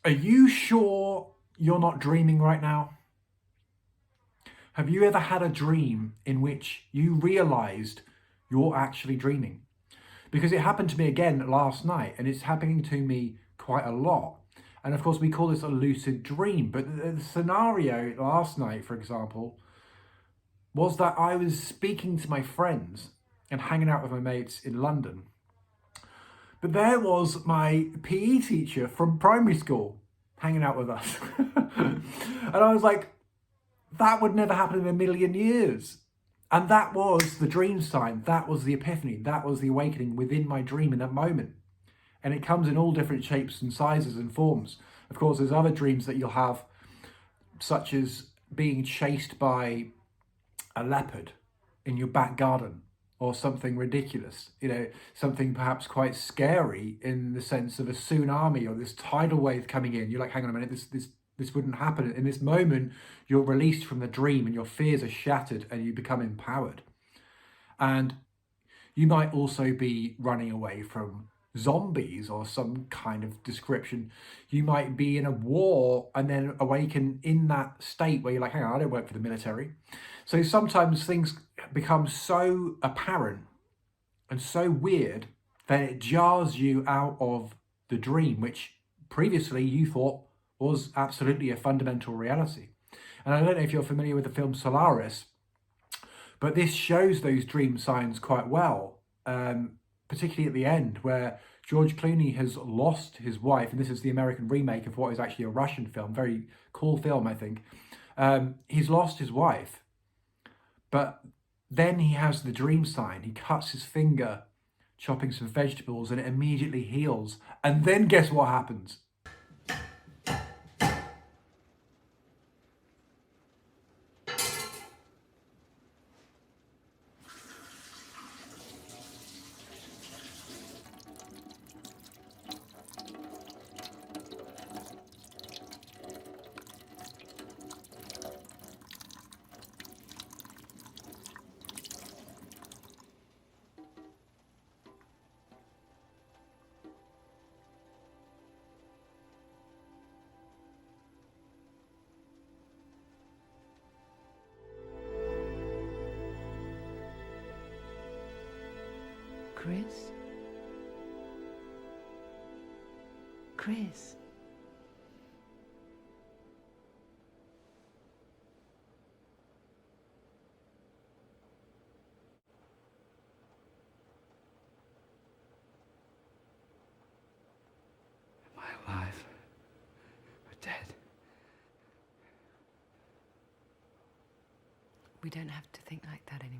Are you sure you're not dreaming right now? Have you ever had a dream in which you realized you're actually dreaming? Because it happened to me again last night, and it's happening to me quite a lot. And of course, we call this a lucid dream. But the scenario last night, for example, was that I was speaking to my friends and hanging out with my mates in London. But there was my PE teacher from primary school hanging out with us. And I was like, that would never happen in a million years. And that was the dream sign. That was the epiphany. That was the awakening within my dream in that moment. And it comes in all different shapes and sizes and forms. Of course, there's other dreams that you'll have, such as being chased by a leopard in your back garden, or something ridiculous, something perhaps quite scary in the sense of a tsunami or this tidal wave coming in. You're like, hang on a minute, this wouldn't happen. In this moment, you're released from the dream and your fears are shattered and you become empowered. And you might also be running away from zombies or some kind of description. You might be in a war and then awaken in that state where you're like, hang on, I don't work for the military. So sometimes things become so apparent and so weird that it jars you out of the dream, which previously you thought was absolutely a fundamental reality. And I don't know if you're familiar with the film Solaris, but this shows those dream signs quite well, particularly at the end where George Clooney has lost his wife, and this is the American remake of what is actually a Russian film, very cool film, I think. He's lost his wife, but then he has the dream sign. He cuts his finger chopping some vegetables and it immediately heals. And then guess what happens? Chris? Chris? Am I alive or dead? We don't have to think like that anymore.